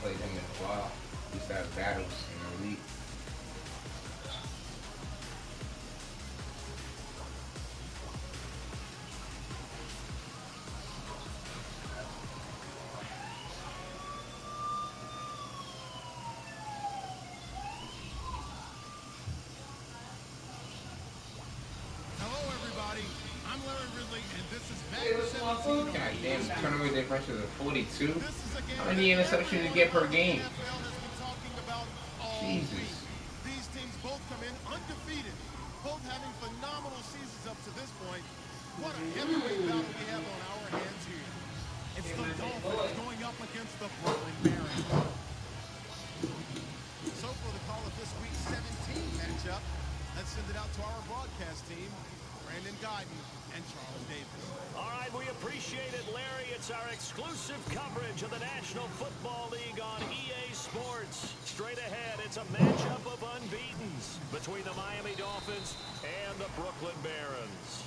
played him in a while. We used to have battles in the league. God damn, the turnover differential is 42. How many interceptions did you get per game? Jesus. These teams both come in undefeated, both having phenomenal seasons up to this point. What a heavyweight battle we have on our hands here. It's the Dolphins going up against the Brooklyn Barons. So for the call of this week's 17 matchup, let's send it out to our broadcast team, Brandon Guyton and Charles Davis. All right, we appreciate it, Larry. It's our exclusive coverage of the National Football League on EA Sports. Straight ahead, it's a matchup of unbeatens between the Miami Dolphins and the Brooklyn Barons.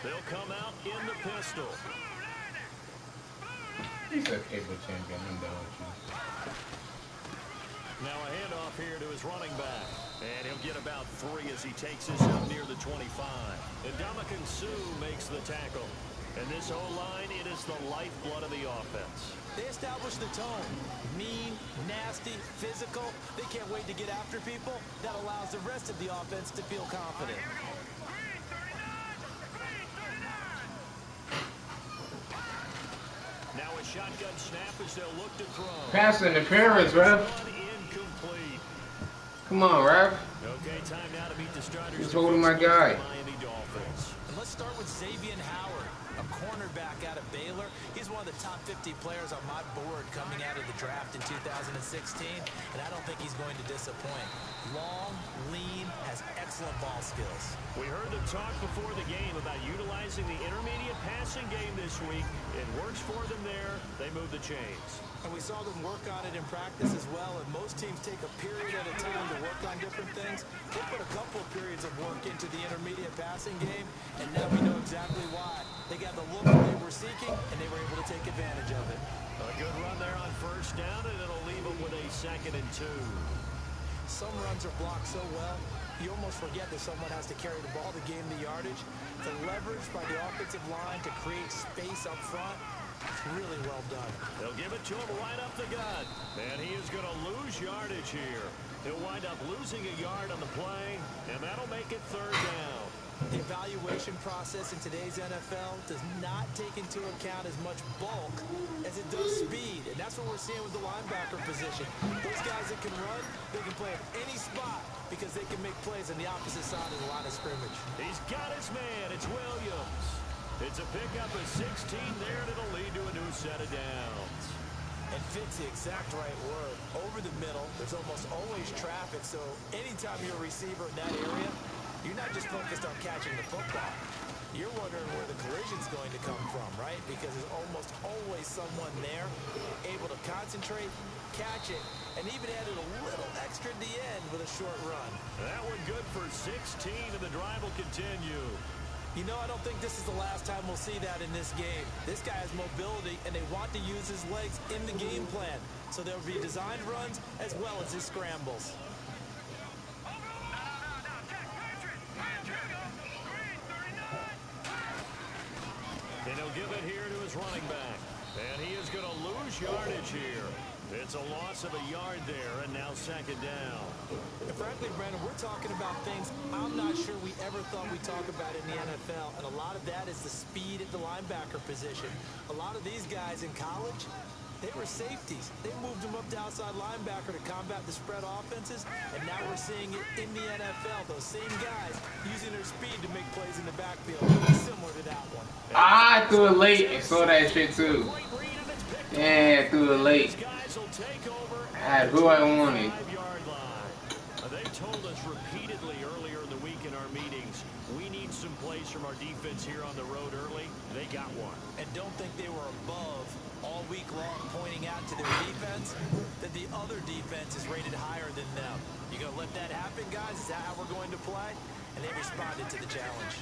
They'll come out in the pistol. He's a cable champion. I'm done with you. Now a handoff here to his running back. And he'll get about 3 as he takes this up near the 25. And Ndamukong Suh makes the tackle. And this O-line, it is the lifeblood of the offense. They establish the tone. Mean, nasty, physical. They can't wait to get after people. That allows the rest of the offense to feel confident. Now a shotgun snap as they'll look to throw. Pass interference, ref. Incomplete. Come on, ref. Okay, time now to meet the starters. He's holding my guy. Miami Dolphins. And let's start with Xavier Howard, a cornerback out of Baylor. He's one of the top 50 players on my board coming out of the draft in 2016, and I don't think he's going to disappoint. Long, lean, has excellent ball skills. We heard them talk before the game about utilizing the intermediate passing game this week. It works for them there. They move the chains. And we saw them work on it in practice as well, and most teams take a period at a time to work on different things. They put a couple of periods of work into the intermediate passing game, and now we know exactly why. They got the look that they were seeking, and they were able to take advantage of it. A good run there on first down, and it'll leave them with a 2nd and 2. Some runs are blocked so well, you almost forget that someone has to carry the ball to gain the yardage. The leverage by the offensive line to create space up front, really well done. They'll give it to him right up the gut. And he is going to lose yardage here. He'll wind up losing a yard on the play, and that'll make it 3rd down. The evaluation process in today's NFL does not take into account as much bulk as it does speed. And that's what we're seeing with the linebacker position. Those guys that can run, they can play at any spot because they can make plays on the opposite side of the line of scrimmage. He's got his man. It's Williams. It's a pickup of 16 there, and it'll lead to a new set of downs. And fits the exact right word. Over the middle, there's almost always traffic, so anytime you're a receiver in that area, you're not just focused on catching the football. You're wondering where the collision's going to come from, right? Because there's almost always someone there able to concentrate, catch it, and even added a little extra at the end with a short run. That one good for 16, and the drive will continue. You know, I don't think this is the last time we'll see that in this game. This guy has mobility, and they want to use his legs in the game plan. So there will be designed runs as well as his scrambles. And he'll give it here to his running back. And he is going to lose yardage here. It's a loss of a yard there, and now 2nd down. And frankly, Brandon, we're talking about things I'm not sure we ever thought we'd talk about in the NFL. And a lot of that is the speed at the linebacker position. A lot of these guys in college, they were safeties. They moved them up to outside linebacker to combat the spread offenses, and now we're seeing it in the NFL. Those same guys using their speed to make plays in the backfield. Similar to that one. I threw it late and saw that shit too. Yeah, threw it late. I had who I wanted. told us repeatedly earlier in the week in our meetings, we need some plays from our defense here on the road early. They got one. And don't think they were above all week long pointing out to their defense that the other defense is rated higher than them. You going to let that happen, guys? Is that how we're going to play? And they responded to the challenge.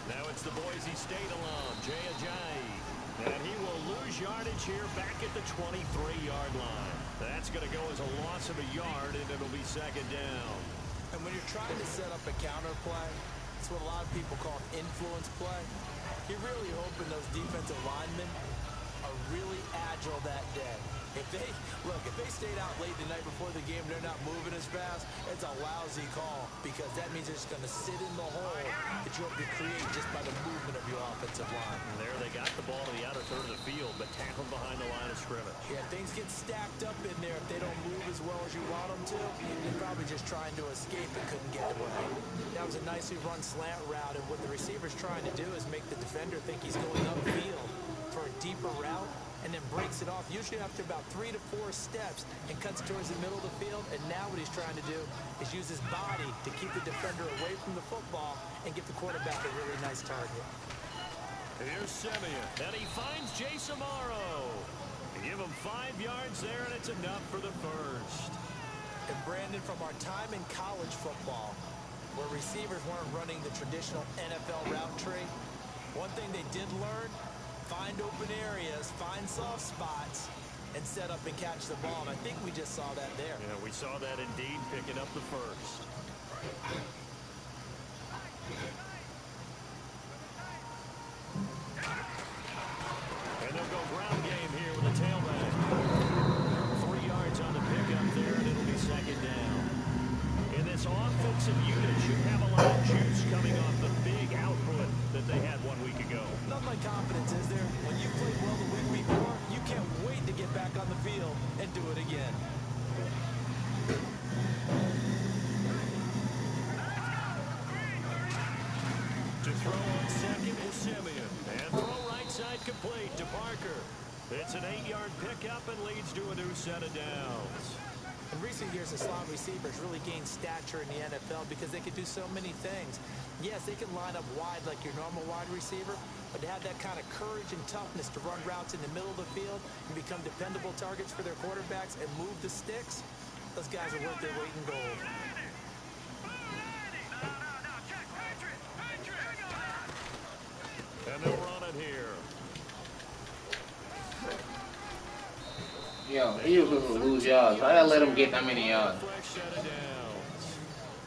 Now it's the Boise State alum, Jay Ajayi. And he will lose yardage here back at the 23-yard line. That's going to go as a loss of a yard, and it'll be second down. And when you're trying to set up a counter play, it's what a lot of people call influence play. You're really hoping those defensive linemen are really agile that day. If they stayed out late the night before the game, they're not moving as fast, it's a lousy call because that means they're just going to sit in the hole that you hope to create just by the movement of your offensive line. And there they got the ball to the outer third of the field, but tackled behind the line of scrimmage. Yeah, things get stacked up in there if they don't move as well as you want them to. They're probably just trying to escape and couldn't get away. That was a nicely run slant route, and what the receiver's trying to do is make the defender think he's going upfield for a deeper route, and then breaks it off, usually after about 3 to 4 steps, and cuts towards the middle of the field. And now what he's trying to do is use his body to keep the defender away from the football and get the quarterback a really nice target. Here's Simeon, and he finds Jason Morrow. Give him 5 yards there, and it's enough for the first. And Brandon, from our time in college football, where receivers weren't running the traditional NFL route tree, one thing they did learn: find open areas, find soft spots, and set up and catch the ball. And I think we just saw that there. Yeah, we saw that indeed, picking up the first. And they'll go ground game here with a tailback. 3 yards on the pickup there, and it'll be second down. And this offensive unit should have a lot of juice coming off the big output that they had 1 week ago. Nothing like confidence, is there? When you played well the week before, you can't wait to get back on the field and do it again. To throw on second is Simeon. And throw right side complete to Parker. It's an 8-yard pickup and leads to a new set of downs. In recent years, the slot receivers really gained stature in the NFL because they could do so many things. Yes, they can line up wide like your normal wide receiver, but to have that kind of courage and toughness to run routes in the middle of the field and become dependable targets for their quarterbacks and move the sticks, those guys are worth their weight in gold. And they'll run it here. Yo, he was going to lose yards. I gotta let him get that many yards.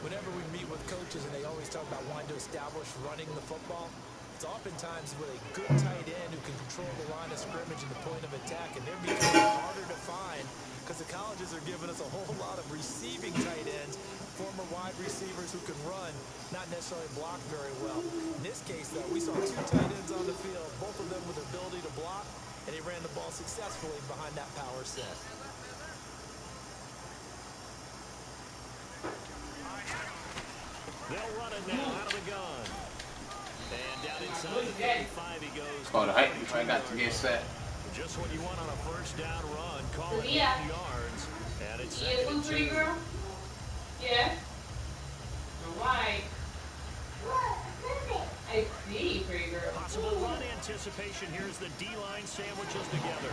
Whenever we meet with coaches and they always talk about wanting to establish running the football, it's oftentimes with a good tight end who can control the line of scrimmage and the point of attack, and they're becoming harder to find because the colleges are giving us a whole lot of receiving tight ends, former wide receivers who can run, not necessarily block very well. In this case, though, we saw 2 tight ends on the field, both of them with the ability to block, and he ran the ball successfully behind that power set. They'll run it now out of the gun. And down inside the 35 he goes. Oh, the height I got to get set. Just what you want on a first down run. Call it 8 yards. And it's second and 2. Girl? Yeah. Alright. I see, pretty girl. Possible run anticipation. Here's the D-line sandwiches together.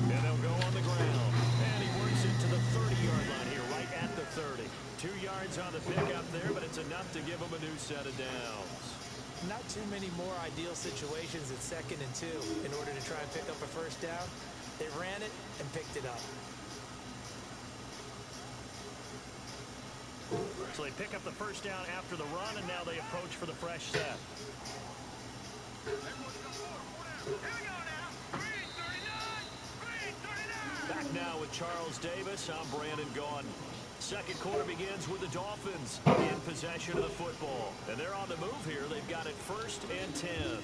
And they'll go on the ground. And he works it to the 30-yard line here, right at the 30. 2 yards on the pickup there, but it's enough to give him a new set of downs. Not too many more ideal situations at 2nd and 2 in order to try and pick up a first down. They ran it and picked it up. So they pick up the first down after the run, and now they approach for the fresh set. Back now with Charles Davis. I'm Brandon Gaudin. Second quarter begins with the Dolphins in possession of the football. And they're on the move here. They've got it 1st and 10.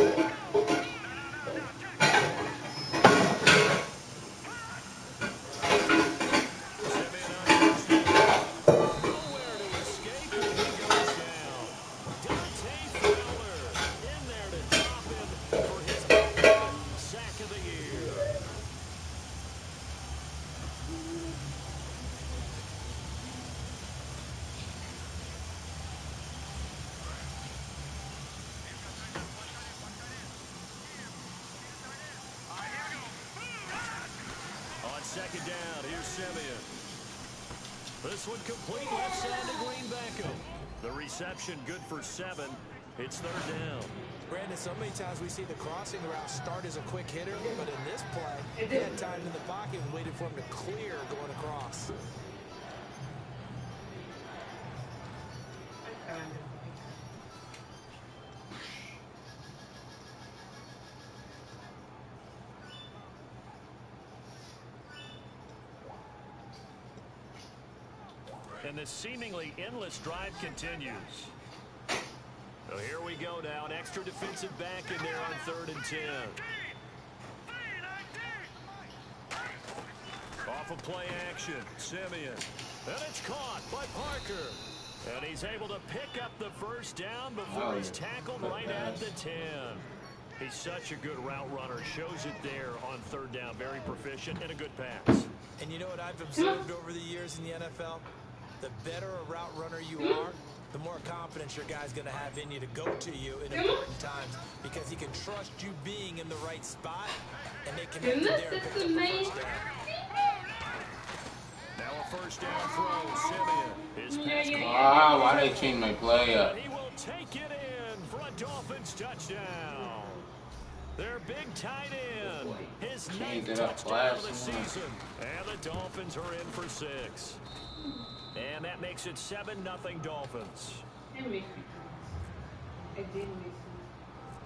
Nowhere to escape, and he goes down. Dante Fowler in there to drop him for his 3rd sack of the year. On 2nd down, here's Simeon. This one complete left side to Greenbacko. The reception good for 7. It's 3rd down. Brandon, so many times we see the crossing route start as a quick hitter, but in this play, he had time in the pocket and waited for him to clear going across. And the seemingly endless drive continues. So here we go now. An extra defensive back in there on 3rd and 10. Off of play action, Simeon. And it's caught by Parker. And he's able to pick up the 1st down before he's tackled right at the 10. He's such a good route runner. Shows it there on 3rd down. Very proficient and a good pass. And you know what I've observed over the years in the NFL? The better a route runner you are, the more confidence your guy's going to have in you to go to you in important times, because he can trust you being in the right spot, and they connect there and pick up the 1st down. Now a 1st down throw, Simeon. His pass Wow, why they change my play up? He will take it in for a Dolphins touchdown. Their big tight end. His 9th touchdown of the season. And the Dolphins are in for 6. And that makes it 7-0 Dolphins.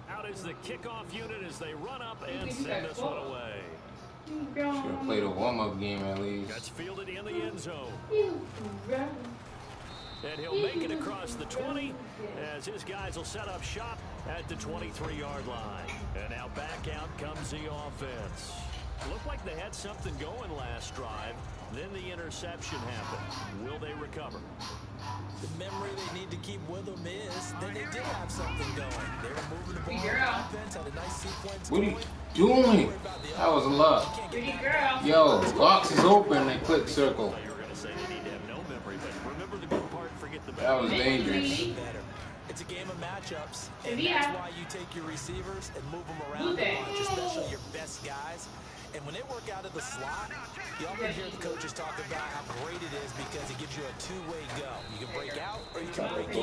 Out is the kickoff unit as they run up and send this one away. Should have played a warm-up game at least. That's fielded in the end zone. And he'll make it across the 20 as his guys will set up shop at the 23-yard line. And now back out comes the offense. Looked like they had something going last drive. Then the interception happened. Will they recover? The memory they need to keep with them is that they did have something going. They were moving the ball on offense, had a nice sequence. What are you doing? That was a lot. Yo, box is open. They click circle. You were going to say they need to have no memory, but remember the good part, forget the bad. That was dangerous. It's a game of matchups, and that's why you take your receivers and move them around a bunch, especially your best guys. And when they work out of the slot, you often hear the coaches talk about how great it is because it gives you a two-way go. You can break out or you can break in.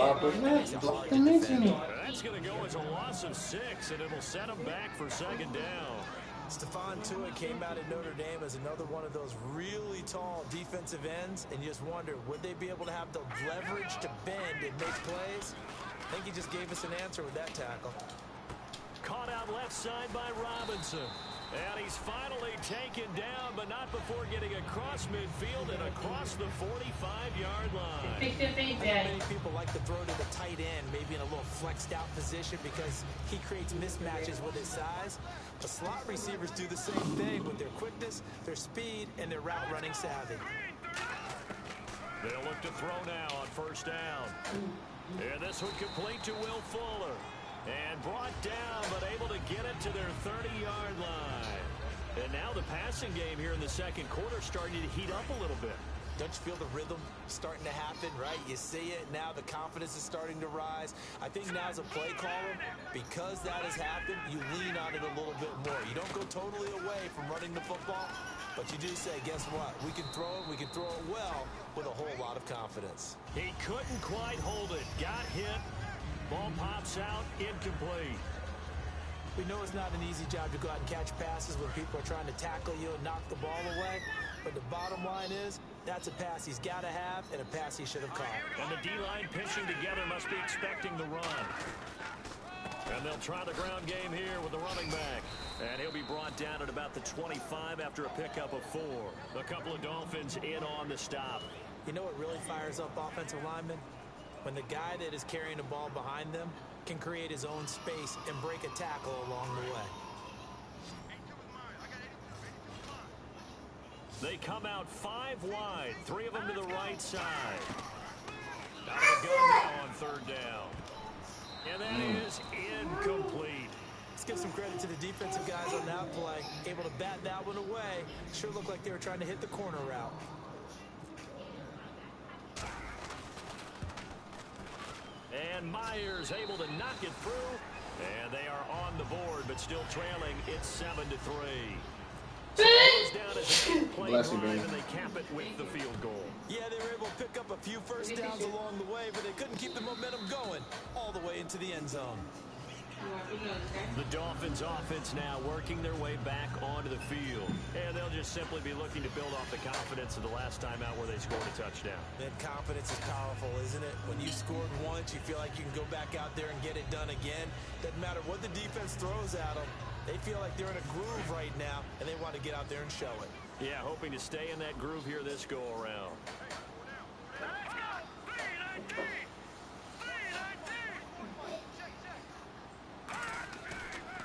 That's going to go as a loss of 6, and it'll set them back for 2nd down. Stephon Tuitt came out of Notre Dame as another one of those really tall defensive ends, and you just wonder, would they be able to have the leverage to bend and make plays? I think he just gave us an answer with that tackle. Caught out left side by Robinson. And he's finally taken down, but not before getting across midfield and across the 45-yard line. Many people like to throw to the tight end, maybe in a little flexed out position because he creates mismatches with his size. The slot receivers do the same thing with their quickness, their speed, and their route running savvy. They'll look to throw now on 1st down. And this one complete to Will Fuller. And brought down, but able to get it to their 30-yard line. And now the passing game here in the 2nd quarter starting to heat up a little bit. Don't you feel the rhythm starting to happen, right? You see it now, the confidence is starting to rise. I think now as a play caller, because that has happened, you lean on it a little bit more. You don't go totally away from running the football, but you do say, guess what? We can throw it well with a whole lot of confidence. He couldn't quite hold it. Got hit. Ball pops out, incomplete. We know it's not an easy job to go out and catch passes when people are trying to tackle you and knock the ball away. But the bottom line is, that's a pass he's got to have and a pass he should have caught. And the D-line pinching together must be expecting the run. And they'll try the ground game here with the running back. And he'll be brought down at about the 25 after a pickup of 4. A couple of Dolphins in on the stop. You know what really fires up offensive linemen? when the guy that is carrying the ball behind them can create his own space and break a tackle along the way. They come out 5 wide, 3 of them to the right side. Out of the gun now on 3rd down. And that is incomplete. Let's give some credit to the defensive guys on that play. Able to bat that one away. Sure looked like they were trying to hit the corner route. And Myers able to knock it through. And they are on the board, but still trailing. It's 7-3. So it goes down as an 8-play drive, and they cap it with the field goal. Yeah, they were able to pick up a few first downs along the way, but they couldn't keep the momentum going all the way into the end zone. The Dolphins offense now working their way back onto the field. And they'll just simply be looking to build off the confidence of the last time out where they scored a touchdown. And confidence is powerful, isn't it? When you scored once, you feel like you can go back out there and get it done again. Doesn't matter what the defense throws at them. They feel like they're in a groove right now, and they want to get out there and show it. Yeah, hoping to stay in that groove here this go-around.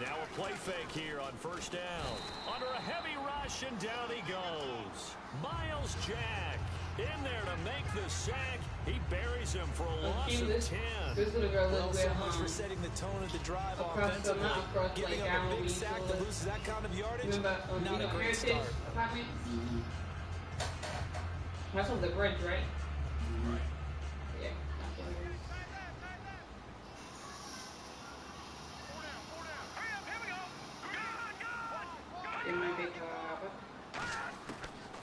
Now a play fake here on 1st down. Under a heavy rush, and down he goes. Miles Jack in there to make the sack. He buries him for a loss of 10. Well, so much for setting the tone of the drive offensively. Giving up a big sack that loses that kind of yardage, not a great start. That's on the bridge, right? Yeah. It might be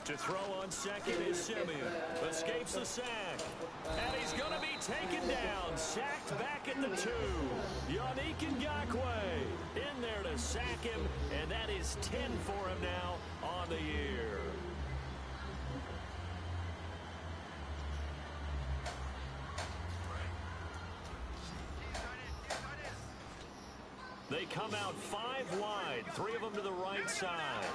to throw on 2nd is Simeon. Escapes the sack. And he's going to be taken down. Sacked back at the 2. Yannick Ngakoue in there to sack him. And that is 10 for him now on the year. They come out 5 wide. 3 of them to the right side.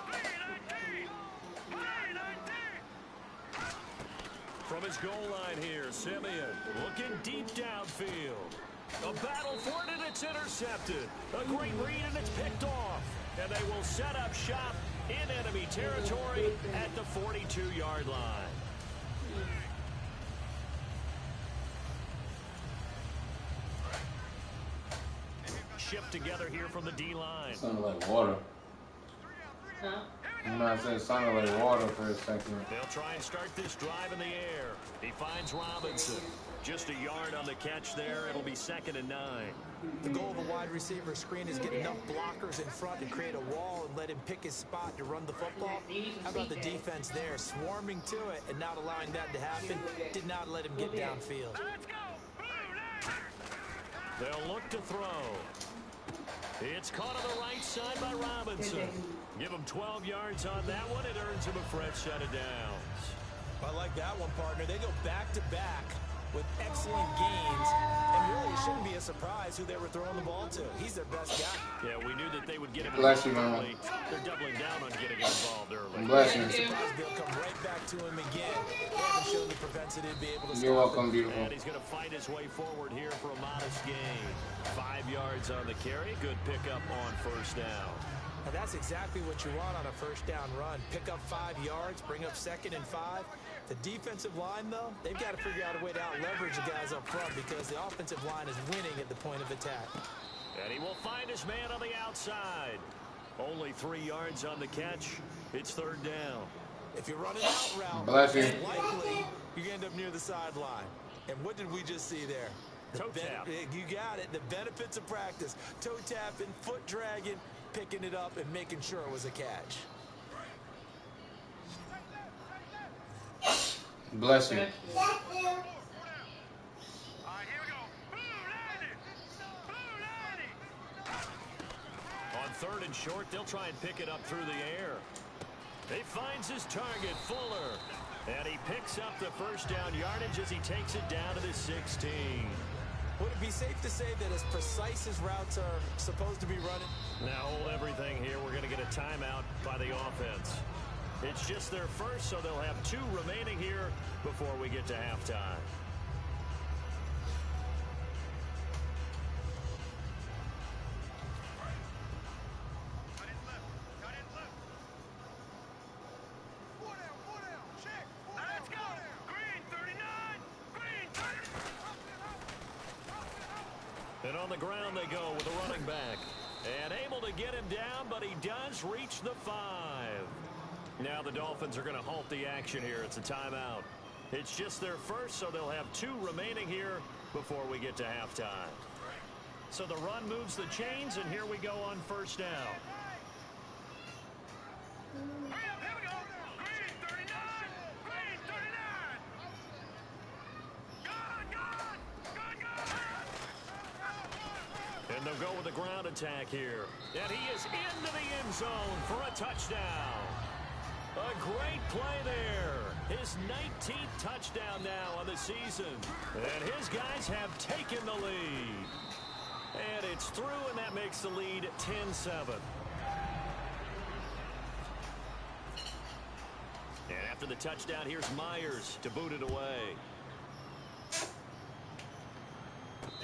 From his goal line here, Simeon looking deep downfield. A battle for it, and it's intercepted. A great read, and it's picked off. And they will set up shop in enemy territory at the 42-yard line. Shipped together here from the D-line. Sounded like water. Huh? You know what I'm saying? It sounded like water for a second. They'll try and start this drive in the air. He finds Robinson. Just a yard on the catch there. It'll be 2nd and 9. The goal of a wide receiver screen is get enough blockers in front to create a wall and let him pick his spot to run the football. How about the defense there, swarming to it and not allowing that to happen? Did not let him get downfield. They'll look to throw. It's caught on the right side by Robinson. Give him 12 yards on that one. It earns him a fresh set of downs. I like that one, partner. They go back-to-back with excellent gains. And really, it shouldn't be a surprise who they were throwing the ball to. He's their best guy. Yeah, we knew that they would get him Bless you, involved man. early. They're doubling down on getting him involved early. Bless you. Surprise, they'll come right back to him again. They haven't shown the propensity to be able to stop You're welcome, him. beautiful. And he's going to fight his way forward here for a modest gain. 5 yards on the carry. Good pickup on 1st down. And that's exactly what you want on a 1st down run. Pick up 5 yards, bring up 2nd and 5. The defensive line, though, they've got to figure out a way to out-leverage the guys up front because the offensive line is winning at the point of attack. And he will find his man on the outside. Only 3 yards on the catch. It's 3rd down. If you're running out route, Bless you. it's likely you end up near the sideline. And what did we just see there? Toe tap. You got it. The benefits of practice. Toe tapping, foot dragging, picking it up, and making sure it was a catch. Bless you. On 3rd and short, they'll try and pick it up through the air. He finds his target, Fuller. And he picks up the 1st down yardage as he takes it down to the 16. Would it be safe to say that as precise as routes are supposed to be running? Now hold everything here. We're going to get a timeout by the offense. It's just their first, so they'll have 2 remaining here before we get to halftime. And on the ground they go with a running back. And able to get him down, but he does reach the 5. Now the Dolphins are going to halt the action here. It's a timeout. It's just their first, so they'll have 2 remaining here before we get to halftime. So the run moves the chains, and here we go on first down. And they'll go with a ground attack here. And he is into the end zone for a touchdown. A great play there. His 19th touchdown now on the season. And his guys have taken the lead. And it's through, and that makes the lead 10-7. And after the touchdown, here's Myers to boot it away.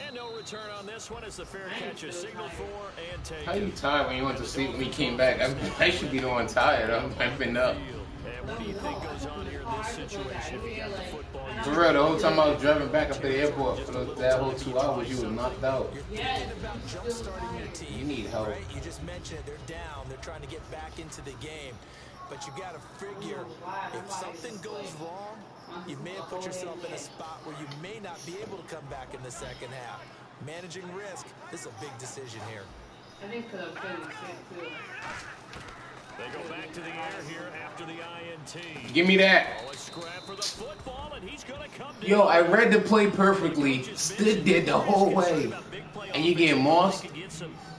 And no return on this one as the fair catch is signaled for and taken. How you tired when you went to sleep when you came back? I should be the one tired. I've been up. And what do you think goes on here in this situation if you got the football? For real, the whole time I was driving back up to the airport for that whole 2 hours, you was knocked out. You're thinking about jump-starting your team. You need help. Right? You just mentioned it. They're down. They're trying to get back into the game. But you got to figure, if something goes wrong, you may have put yourself in a spot where you may not be able to come back in the second half. Managing risk, this is a big decision here. I think because I'm feeling sick too. They go back to the air here after the INT. Give me that. A scrap for the football, and he's gonna come down. Yo, I read the play perfectly. Stood there the whole way. And you get Moss.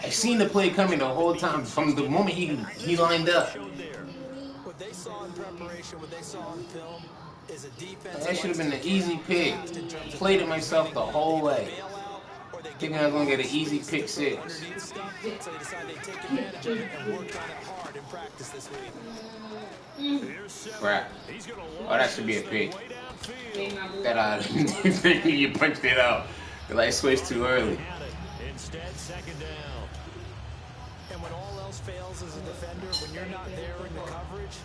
I seen the play coming the whole time from the moment he lined up. What they saw in preparation, what they saw on film, is a defense. That should have been an easy pick. Played it myself the whole way. Thinking I was going to get an easy pick 6. So they decided they'd take advantage of it and work on it hard in practice this week. Crap. Oh, that should be a pick. That out. You punched it out. Because I switched too early. Instead, second down. And when all else fails as a defender, when you're not there in the coverage,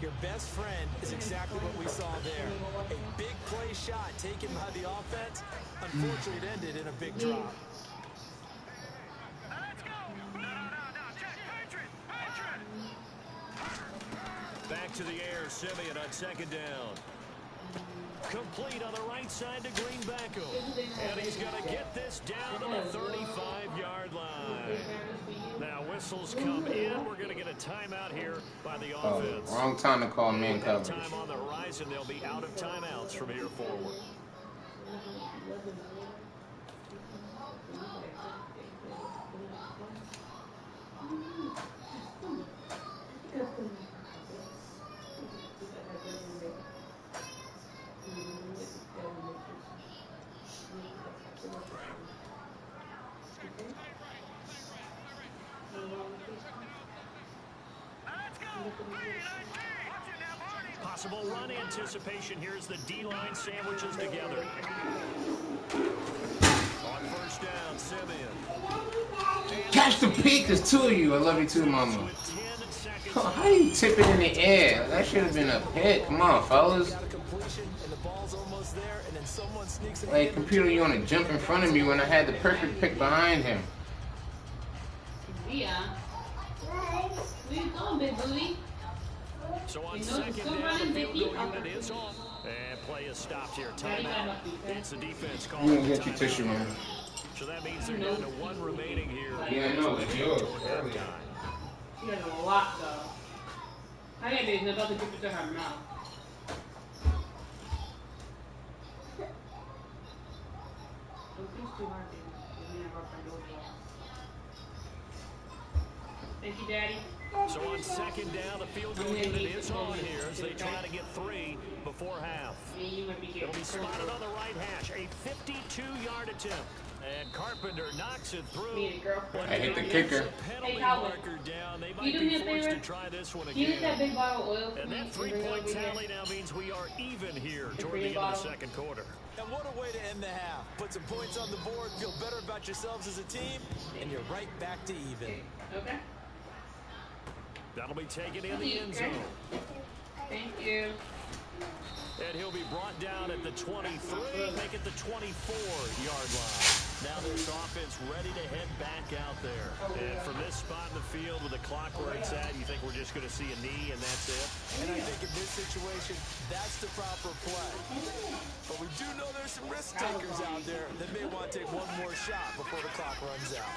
your best friend is exactly what we saw there. A big play shot taken by the offense. Unfortunately, it ended in a big drop. Back to the air, Simeon on second down. Complete on the right side to Greenbacko. And he's going to get this down to the 35-yard line. Now whistles come in. We're going to get a timeout here by the offense. Wrong time to call man coverage. Time on the horizon. They'll be out of timeouts from here forward. Possible run anticipation. Here's the D-line sandwiches together. On first down, Simeon. Catch the pick. There's 2 of you. I love you too, mama. Oh, how do you tip it in the air? That should have been a pick. Come on, fellas. Like, computer, you want to jump in front of me when I had the perfect pick behind him. Yeah. Where you going, big booty? So on second down, the field goal unit is on. And play is stopped here. Timeout. It's the defense call. You gonna get your tissue, man. So that means they're down to 1 remaining here. Yeah, I know. It's yours. She has a lot, though. I can't be about to give it to her mouth. Thank you, Daddy. So on second down, the field goal unit is on here as they try to get 3 before half. It'll be spotted on the right hash. A 52-yard attempt. And Carpenter knocks it through. I hit the kicker. Hey, Calvin, you do me a favor? Can you get that big bottle of oil for And me? that 3-point tally now means we are even here toward the end of the second quarter. And what a way to end the half. Put some points on the board, feel better about yourselves as a team, and you're right back to even. Okay. That'll be taken in the end zone. Thank you. And he'll be brought down at the 23, make it the 24-yard line. Now this offense ready to head back out there. And from this spot in the field with the clock where it's at, you think we're just going to see a knee and that's it? And I think in this situation, that's the proper play. But we do know there's some risk takers out there that may want to take one more shot before the clock runs out.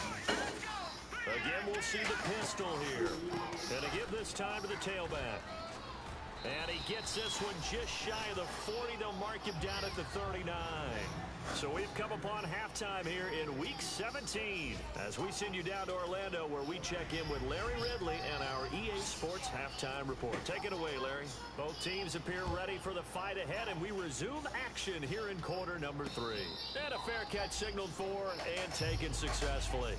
Again, we'll see the pistol here. And to give this time to the tailback. And he gets this one just shy of the 40. They'll mark him down at the 39. So we've come upon halftime here in Week 17 as we send you down to Orlando where we check in with Larry Ridley and our EA Sports Halftime Report. Take it away, Larry. Both teams appear ready for the fight ahead, and we resume action here in quarter number 3. And a fair catch signaled for and taken successfully.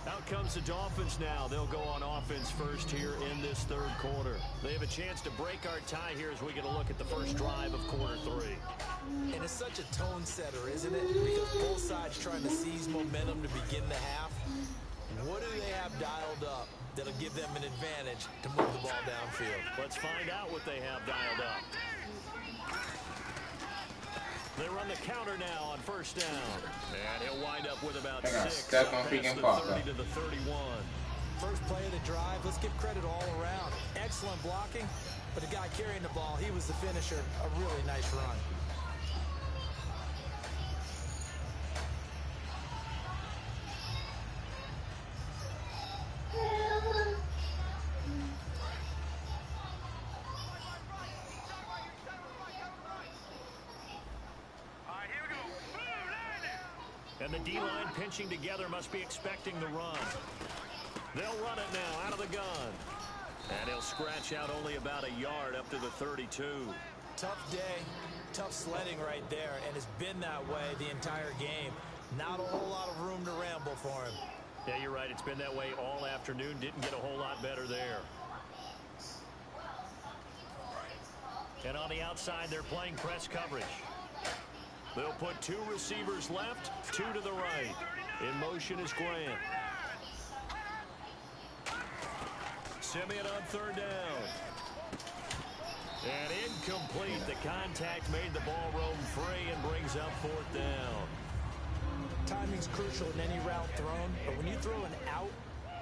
Out comes the Dolphins now. They'll go on offense first here in this third quarter. They have a chance to break our tie here as we get a look at the first drive of quarter 3. And it's such a tone setter, isn't it? Because both sides trying to seize momentum to begin the half. What do they have dialed up that'll give them an advantage to move the ball downfield? Let's find out what they have dialed up. They run the counter now on first down. And he'll wind up with about 6. Stuck on freaking Parker. 30 to the 31. First play of the drive, let's give credit all around. Excellent blocking, but the guy carrying the ball, he was the finisher. A really nice run. And the D-line pinching together must be expecting the run. They'll run it now out of the gun. And he'll scratch out only about a yard up to the 32. Tough day, tough sledding right there, and it's been that way the entire game. Not a whole lot of room to ramble for him. Yeah, you're right. It's been that way all afternoon. Didn't get a whole lot better there. And on the outside, they're playing press coverage. They'll put 2 receivers left, 2 to the right. In motion is Grant. Simeon on third down. And incomplete. The contact made the ball roam free and brings up fourth down. Timing's crucial in any route thrown, but when you throw an out,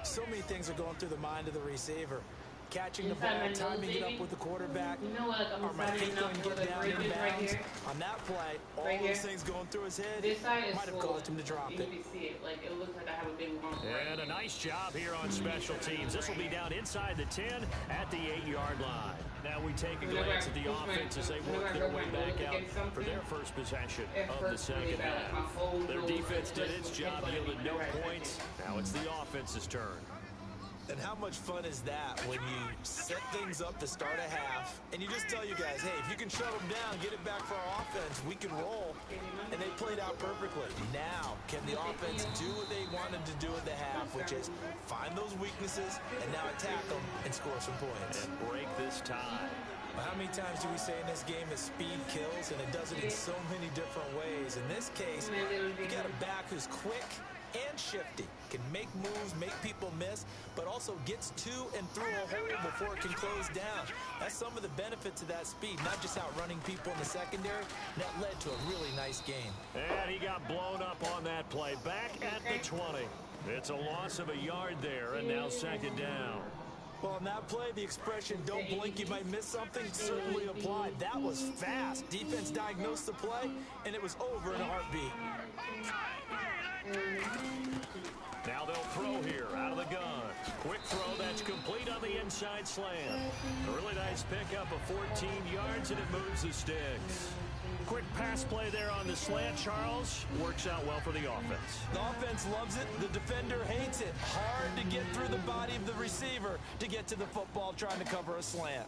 so many things are going through the mind of the receiver. Catching the ball, timing it up with the quarterback. You know what? Like, Are my feet going to get down in bounds? Right here. On that play, all Right those here. things going through his head This side is might have full. caused him to drop you it. can see it. Like, it looks like I have a big lump. And a nice job here on special teams. This will be down inside the 10 at the 8-yard line. Now we take a glance at the offense as they work their way back out for their first possession of the second half. Their defense did its job, yielded no points. Now it's the offense's turn. And how much fun is that when you set things up to start a half and you just tell you guys, hey, if you can shut them down, get it back for our offense, we can roll. And they played out perfectly. Now, can the offense do what they wanted to do at the half, which is find those weaknesses and now attack them and score some points? And break this tie. How many times do we say in this game that speed kills, and it does it in so many different ways? In this case, you got a back who's quick and shifty, can make moves, make people miss, but also gets to and through a hole before it can close down. That's some of the benefits of that speed, not just outrunning people in the secondary. That led to a really nice game. And he got blown up on that play. Back at the 20. It's a loss of a yard there, and now second down. Well, on that play, the expression, don't blink, you might miss something, certainly applied. That was fast. Defense diagnosed the play, and it was over in a heartbeat. Now they'll throw here out of the gun. Quick throw that's complete on the inside slant. A really nice pickup of 14 yards, and it moves the sticks. Quick pass play there on the slant, Charles. Works out well for the offense. The offense loves it. The defender hates it. Hard to get through the body of the receiver to get to the football trying to cover a slant.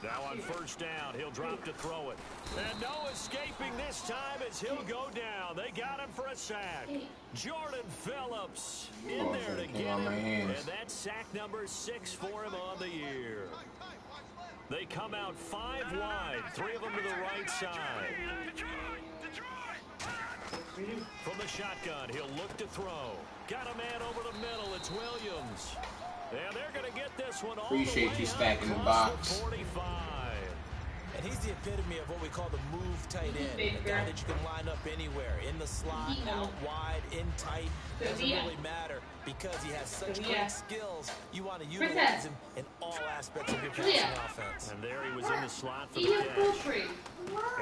Now on first down, he'll drop to throw it. And no escaping this time as he'll go down. They got him for a sack. Jordan Phillips in there to get him. And that's sack number 6 for him on the year. They come out 5 wide, 3 of them to the right side. From the shotgun, he'll look to throw. Got a man over the middle. It's Williams. And they're going to get this one all Appreciate the way you stacking the across box. the 45. And he's the epitome of what we call the move tight end. A guy that you can line up anywhere. In the slot, out wide, in tight. Doesn't really matter because he has such great skills. You want to utilize him in all aspects of your passing offense. And there he was in the slot for the catch.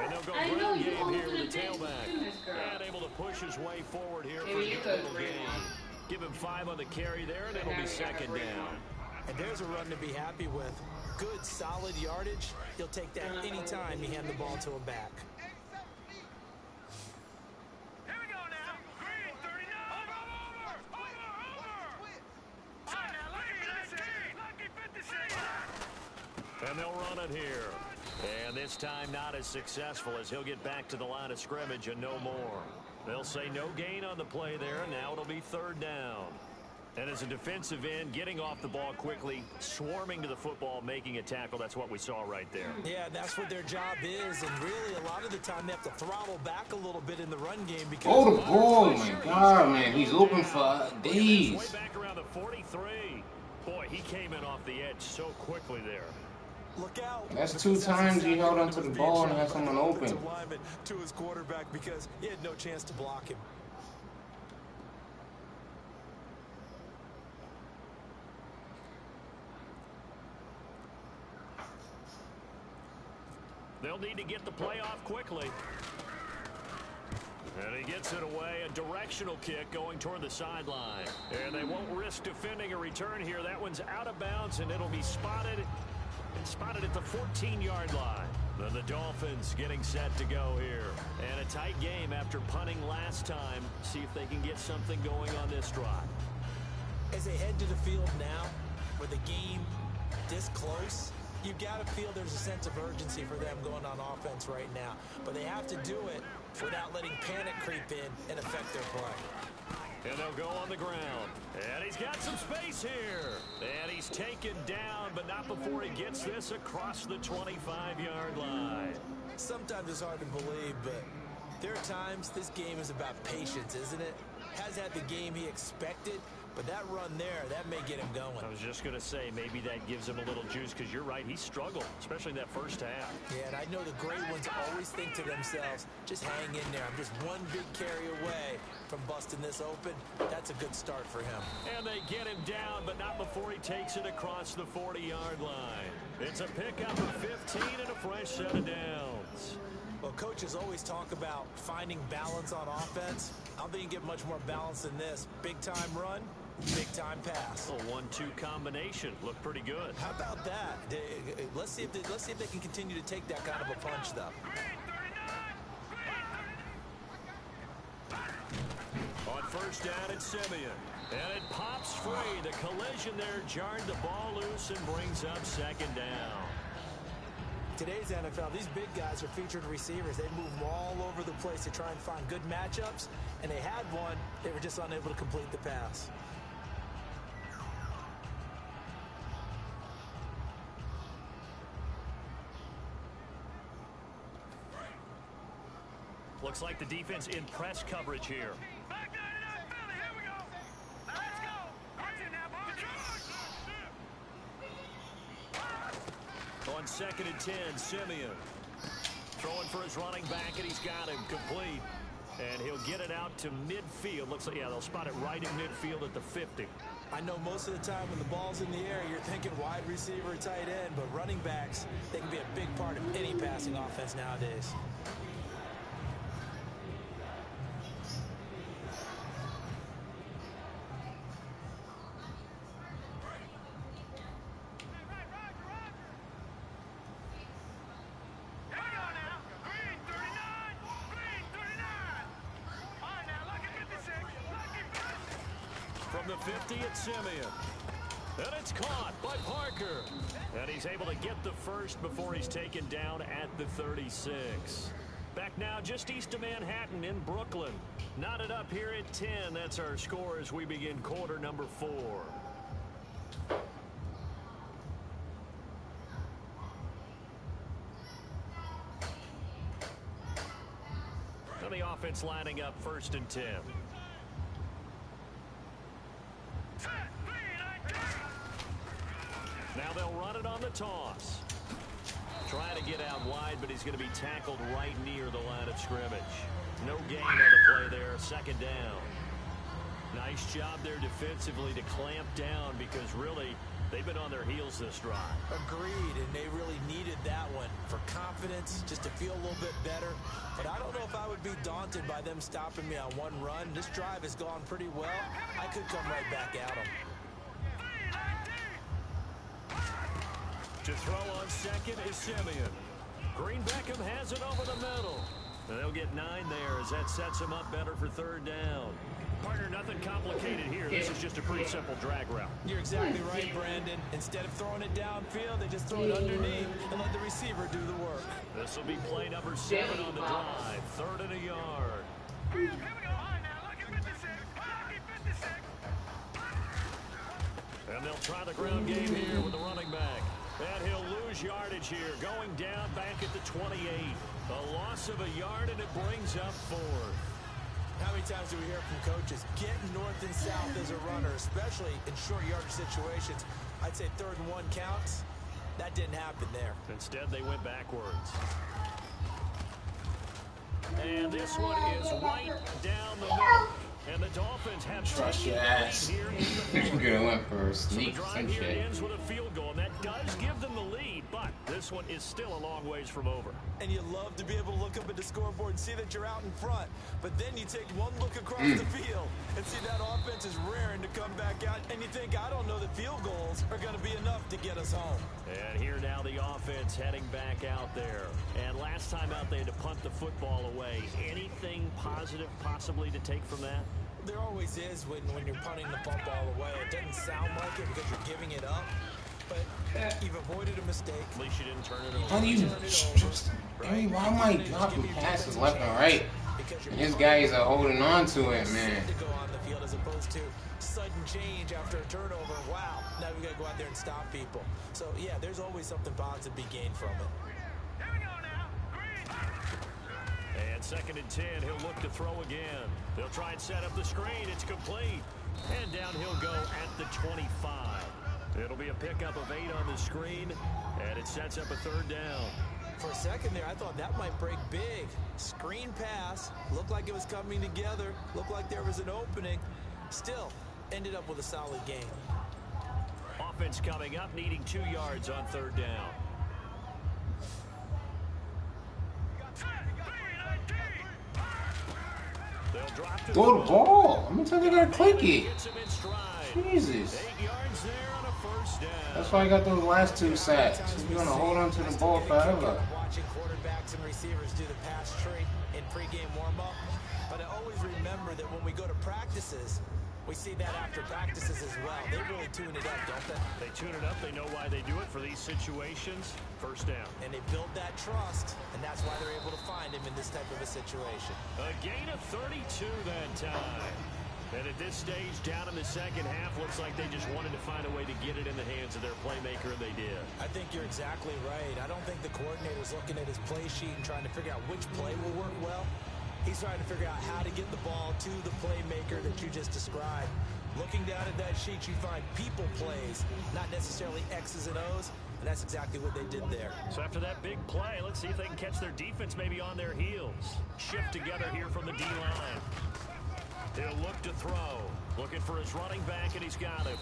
And they'll go ground game here with the tailback. And able to push his way forward here for a good little gain. Give him 5 on the carry there, and it'll be second down. And there's a run to be happy with. Good, solid yardage. He'll take that anytime you hand the ball to him back. Here we go now. Green, 39. Over. And they'll run it here. And this time not as successful as he'll get back to the line of scrimmage and no more. They'll say no gain on the play there, and now it'll be third down. And as a defensive end, getting off the ball quickly, swarming to the football, making a tackle, that's what we saw right there. Yeah, that's what their job is, and really a lot of the time they have to throttle back a little bit in the run game because... Oh, the ball, my God, man. He's open for days. Way back around the 43. Boy, he came in off the edge so quickly there. Look out. That's 2 times he held onto the ball and had someone open. To his quarterback because he had no chance to block him. They'll need to get the play off quickly. And he gets it away. A directional kick going toward the sideline. And they won't risk defending a return here. That one's out of bounds, and it'll be spotted. It's spotted at the 14-yard line. Then the Dolphins getting set to go here. And a tight game after punting last time. See if they can get something going on this drive. As they head to the field now, with the game this close, you got to feel there's a sense of urgency for them going on offense right now. But they have to do it without letting panic creep in and affect their play. And they'll go on the ground. And he's got some space here. And he's taken down, but not before he gets this across the 25-yard line. Sometimes it's hard to believe, but there are times this game is about patience, isn't it? Has had the game he expected, but that run there, that may get him going. I was just going to say, maybe that gives him a little juice, because you're right, he struggled, especially in that first half. Yeah, and I know the great ones always think to themselves, just hang in there. I'm just one big carry away from busting this open. That's a good start for him. And they get him down, but not before he takes it across the 40-yard line. It's a pickup of 15 and a fresh set of downs. Well, coaches always talk about finding balance on offense. I don't think you get much more balance than this. Big-time run, big-time pass. A 1-2 combination. Looked pretty good. How about that? Let's see if they can continue to take that kind of a punch, though. On first down, it's Simeon. And it pops free. The collision there jarred the ball loose and brings up second down. Today's NFL, these big guys are featured receivers. They move all over the place to try and find good matchups, and they had one. They were just unable to complete the pass. Looks like the defense in press coverage here. On 2nd and 10, Simeon throwing for his running back, and he's got him complete. And he'll get it out to midfield. Looks like, yeah, they'll spot it right in midfield at the 50. I know most of the time when the ball's in the air, you're thinking wide receiver, tight end, but running backs, they can be a big part of any passing offense nowadays. From the 50, it's Simeon. And it's caught by Parker. And he's able to get the first before he's taken down at the 36. Back now just east of Manhattan in Brooklyn. Knotted up here at 10. That's our score as we begin quarter number 4. And the offense lining up 1st and 10. Now they'll run it on the toss. Trying to get out wide, but he's going to be tackled right near the line of scrimmage. No gain on the play there, second down. Nice job there defensively to clamp down because really they've been on their heels this drive. Agreed, and they really needed that one for confidence, just to feel a little bit better. But I don't know if I would be daunted by them stopping me on one run. This drive has gone pretty well. I could come right back at them. To throw on second is Simeon. Green Beckham has it over the middle. And they'll get 9 there as that sets them up better for third down. Partner, nothing complicated here. This is just a pretty simple drag route. You're exactly right, Brandon. Instead of throwing it downfield, they just throw it underneath and let the receiver do the work. This will be play number 7 on the drive. 3rd and a yard. Here we go. All right, now. Look at 56. Look at 56. And they'll try the ground game here with the running back. And he'll lose yardage here, going down back at the 28. A loss of a yard, and it brings up 4th. How many times do we hear from coaches, get north and south as a runner, especially in short yardage situations? I'd say 3rd and 1 counts. That didn't happen there. Instead, they went backwards. And this one is right down the middle. And the Dolphins have trust your ass. You're gonna win for sneak some shit. Ends with a field goal, and that does give them the lead, but this one is still a long ways from over. And you love to be able to look up at the scoreboard and see that you're out in front. But then you take one look across the field and see that offense is raring to come back out. And you think, I don't know that field goals are going to be enough to get us home. And here now the offense heading back out there. And last time out they had to punt the football away. Anything positive possibly to take from that? There always is when you're punting the football away. It doesn't sound like it because you're giving it up. But you've avoided a mistake. At least you didn't turn it over. How do you just... Hey, why am I dropping passes left and right? And his guys are holding on to it, man. To go on the field as opposed to sudden change after a turnover. Wow, now we got to go out there and stop people. So, yeah, there's always something positive to be gained from it. Here we go now. Green. And 2nd and 10, he'll look to throw again. They'll try and set up the screen. It's complete. And down he'll go at the 25. It'll be a pickup of 8 on the screen, and it sets up a 3rd down. For a second there, I thought that might break big. Screen pass, looked like it was coming together, looked like there was an opening. Still, ended up with a solid gain. Offense coming up, needing 2 yards on 3rd down. They'll drop to Go to ball. I'm gonna tell you they gotta click it. Gets him in stride. Jesus. 8 yards there on a 1st down. That's why I got those last 2 sacks. You're gonna hold on to the ball forever. Watching quarterbacks and receivers do the pass tree in pregame warm-up. But I always remember that when we go to practices, we see that after practices as well. They really tune it up, don't they? They tune it up. They know why they do it for these situations. 1st down. And they build that trust, and that's why they're able to find him in this type of a situation. A gain of 32 that time. And at this stage, down in the 2nd half, looks like they just wanted to find a way to get it in the hands of their playmaker, and they did. I think you're exactly right. I don't think the coordinator's looking at his play sheet and trying to figure out which play will work well. He's trying to figure out how to get the ball to the playmaker that you just described. Looking down at that sheet, you find people plays, not necessarily X's and O's, and that's exactly what they did there. So after that big play, let's see if they can catch their defense maybe on their heels. Shift together here from the D-line. He'll look to throw. Looking for his running back, and he's got him.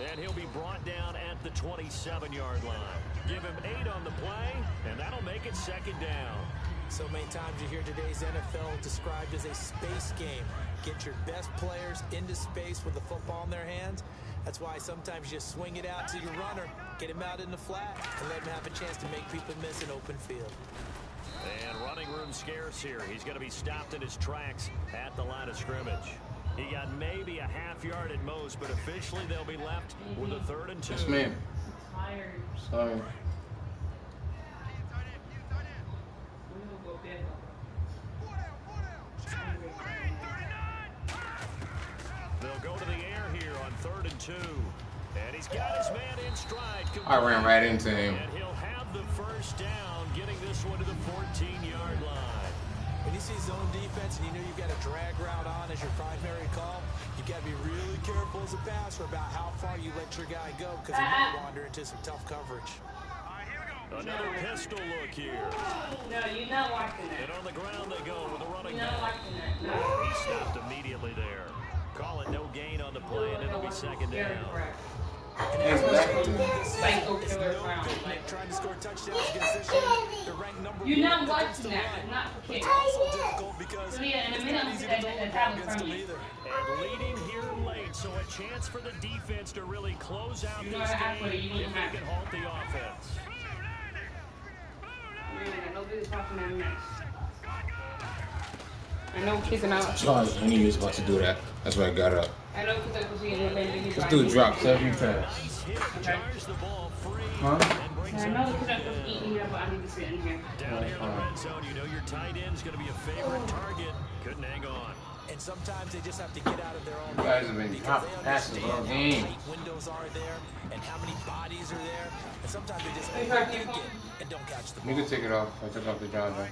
And he'll be brought down at the 27-yard line. Give him 8 on the play, and that'll make it 2nd down. So many times you hear today's NFL described as a space game. Get your best players into space with the football in their hands. That's why sometimes you swing it out to your runner, get him out in the flat, and let him have a chance to make people miss an open field. And running room scarce here. He's going to be stopped in his tracks at the line of scrimmage. He got maybe a half yard at most, but officially they'll be left with a 3rd and 2. Yes, ma'am. Tired. Sorry. They'll go to the air here on 3rd and 2. And he's got his man in stride. I ran right into him. And he'll have the 1st down, getting this one to the 14-yard line. When you see zone defense and you know you've got a drag route on as your primary call, you've got to be really careful as a passer about how far you let your guy go because he might wander into some tough coverage. Another pistol look here. No, you're not watching And that. on the ground they go with a running You're not back. watching that. No. He stopped immediately there. Calling no gain on the play, and it'll be second down. Psycho killer clown. Trying to score touchdowns against this year. They're ranked number You're not one against watching the that. run. It's not for But kids. it's also difficult because So yeah, in a it's minute, not I'm easy gonna to throw take the the ball tablet against from them you. either. And leading here late, so a chance for the defense to really close out You know this what happened, game you if didn't they have can it. halt the offense. Man, nobody's watching that mess. I know kicking out. Sorry, I knew he was about to do that. That's why I got up. I know because I was seeing the baby. This dude drops every pass. Nice hit, jars the ball free, Huh? and brings I up know the because I was down. eating here, but I need to sit in here. Down here in the red zone, you know your tight end's going to be a favorite target. Couldn't hang on. And sometimes they just have to get out of their own You guys have been because dropping they passes all understand how game. tight windows are there and how many bodies are there. And sometimes they just Hey, overthink it and don't catch the You ball. can take it off. I took off the driver.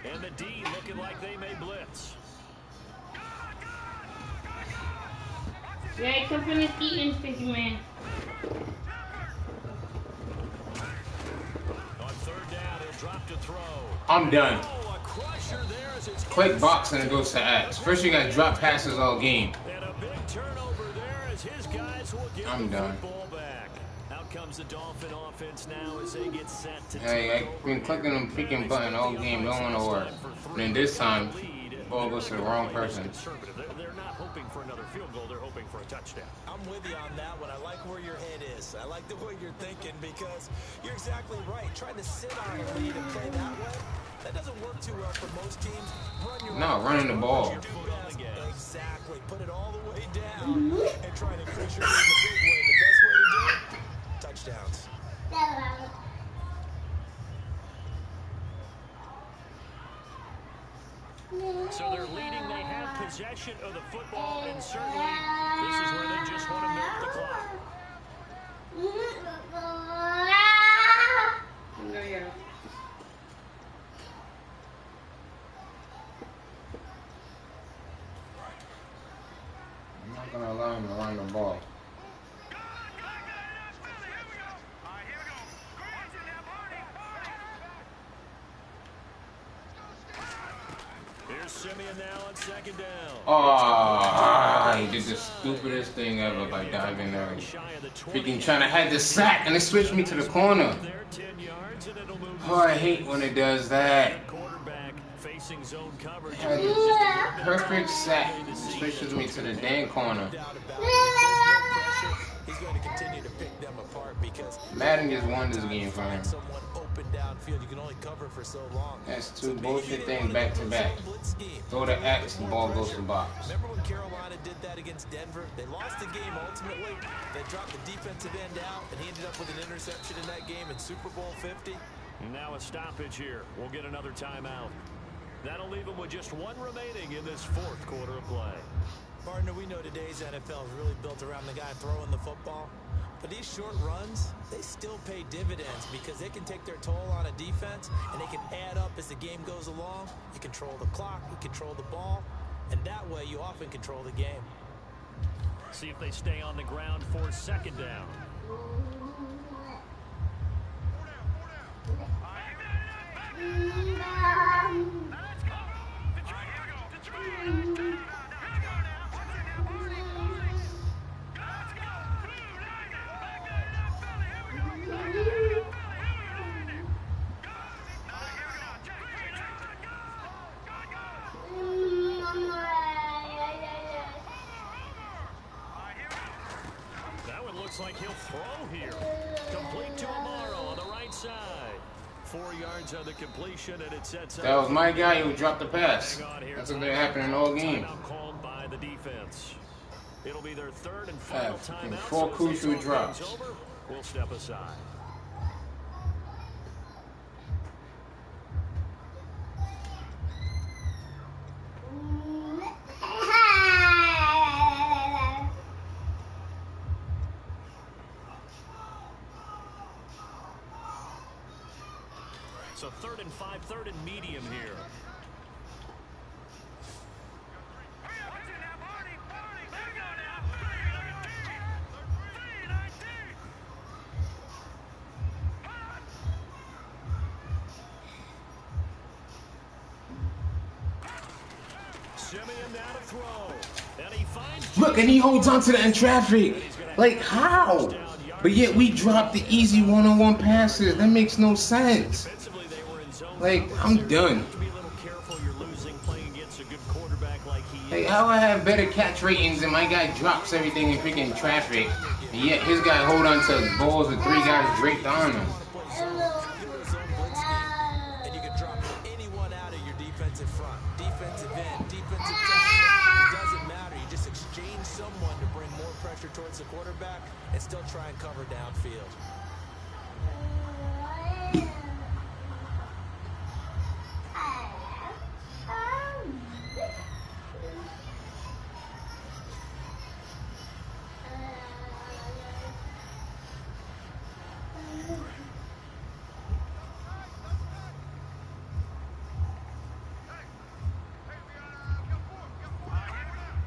And the D looking like they may blitz. Yeah, come finish eating, sticky man. On third down, he'll drop to throw. I'm done. Oh, a crusher there as it's Quick box and it goes to X. First you got drop passes all game. And a big turnover there as his guys will get I'm the done. football back. Out comes the Dolphin offense now as they get set to Hey, take I've been clicking them freaking button all game. Don't want to work. And then this time, the ball goes to the wrong person. Conservative. They're not hoping for another field goal. They're hoping for a touchdown. I'm with you on that one. I like where your head is. I like the way you're thinking because you're exactly right. Trying to sit on a lead and play that way, that doesn't work too well for most teams. Run your No, running the ball. Exactly. Put it all the way down and try to push your lead in a big way. The best way to do it, touchdowns. So they're leading. They have possession of the football, and certainly this is where they just want to milk the clock. No, yeah. I'm not going to allow him to run the ball. Here's Simeon now on second down. Oh, he did the stupidest thing ever by diving there. Freaking trying to hide the sack and it switched me to the corner. There, 10 yards, and it'll move Oh, I hate when it does that. quarterback facing zone coverage. Had the perfect sack. It switches me to the damn corner. Doubt about it. If there's no pressure, he's going to continue to pick them apart because Madden just won this game for him. someone open downfield, you can only cover for so long. That's two bullshit things back to back. Throw the X, the ball goes to the box. Remember when Carolina did that against Denver? They lost the game ultimately. They dropped the defensive end out, and he ended up with an interception in that game in Super Bowl 50. Now a stoppage here. We'll get another timeout. That'll leave them with just one remaining in this fourth quarter of play. Partner, we know today's NFL is really built around the guy throwing the football. But these short runs, they still pay dividends because they can take their toll on a defense and they can add up as the game goes along. You control the clock, you control the ball, and that way you often control the game. See if they stay on the ground for second down. That one looks like he'll throw here. Complete to Amaro on the right side. 4 yards on the completion, and it sets up. That was my guy who dropped the pass. Hang on here. That's what been happening all game. Timeout called by the defense. It'll be their third and final timeout. Four so as crucial this all game's drops. over, we'll step aside. So 3rd and 5, 3rd and medium here. Look, and he holds on to that in traffic. Like, how? But yet we drop the easy one-on-one passes. That makes no sense. Like, I'm done. Hey, how I have better catch ratings and my guy drops everything in freaking traffic, and yet his guy hold on to balls with 3 guys draped on him. And you can drop anyone out of your defensive front, defensive end, defensive tackle. It doesn't matter. You just exchange someone to bring more pressure towards the quarterback and still try and cover downfield.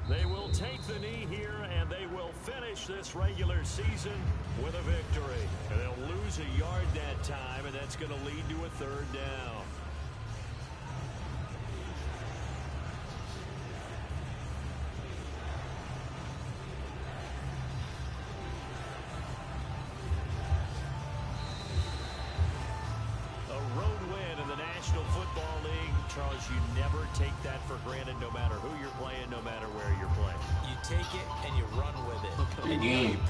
They will take the knee here, and they will finish this regular season with a victory. And they'll lose a yard that time, and that's going to lead to a 3rd down. A road win in the National Football League. Charles, you never take that for granted, no matter who you're playing, no matter where you're playing. You take it and you run with it. The game.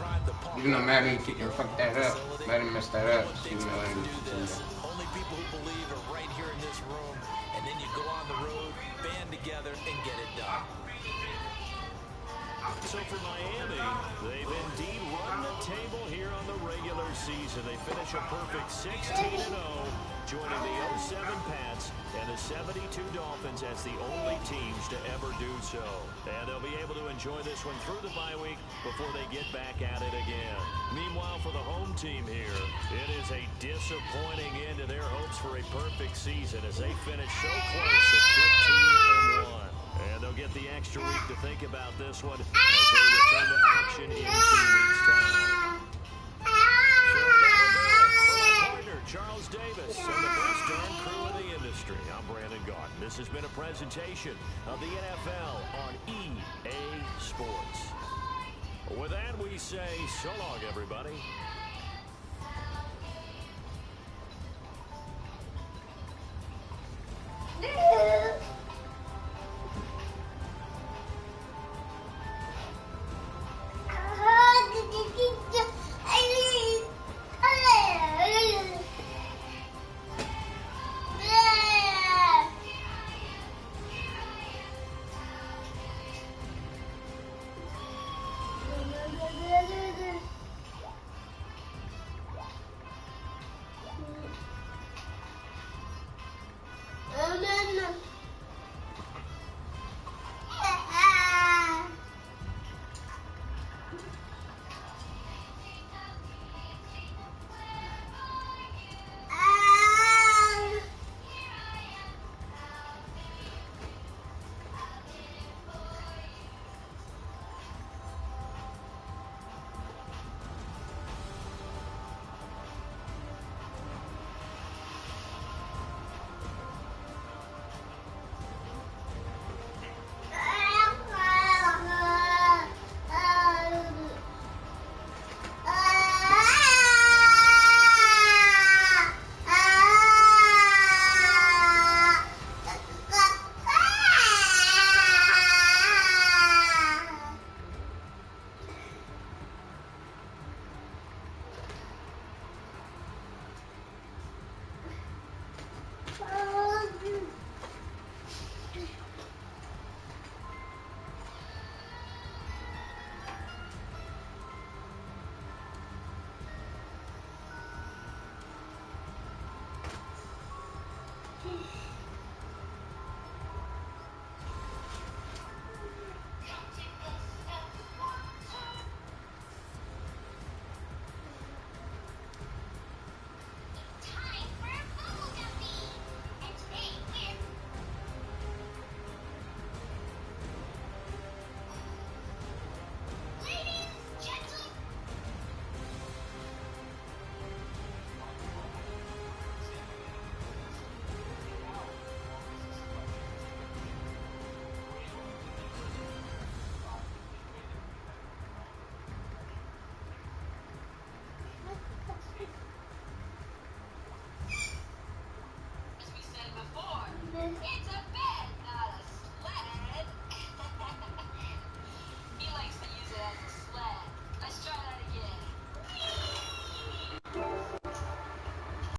Even though Madden can fuck that up, Madden messed that up. Even though Only people who believe are right here in this room, and then you go on the road, band together, and get it done. So for Miami, they've indeed run the table here on the regular season. They finish a perfect 16-0, joining the 07 Pats and the 72 Dolphins as the only teams to ever do so. And they'll be able to enjoy this one through the bye week before they get back at it again. Meanwhile, for the home team here, it is a disappointing end to their hopes for a perfect season as they finish so close at 15-1. And they'll get the extra week to think about this one as they return to action in 2 weeks' time. So that'll do it for my partner, Charles Davis, and the best darn crew in the industry. I'm Brandon Gaudin. This has been a presentation of the NFL on EA Sports. With that, we say so long, everybody.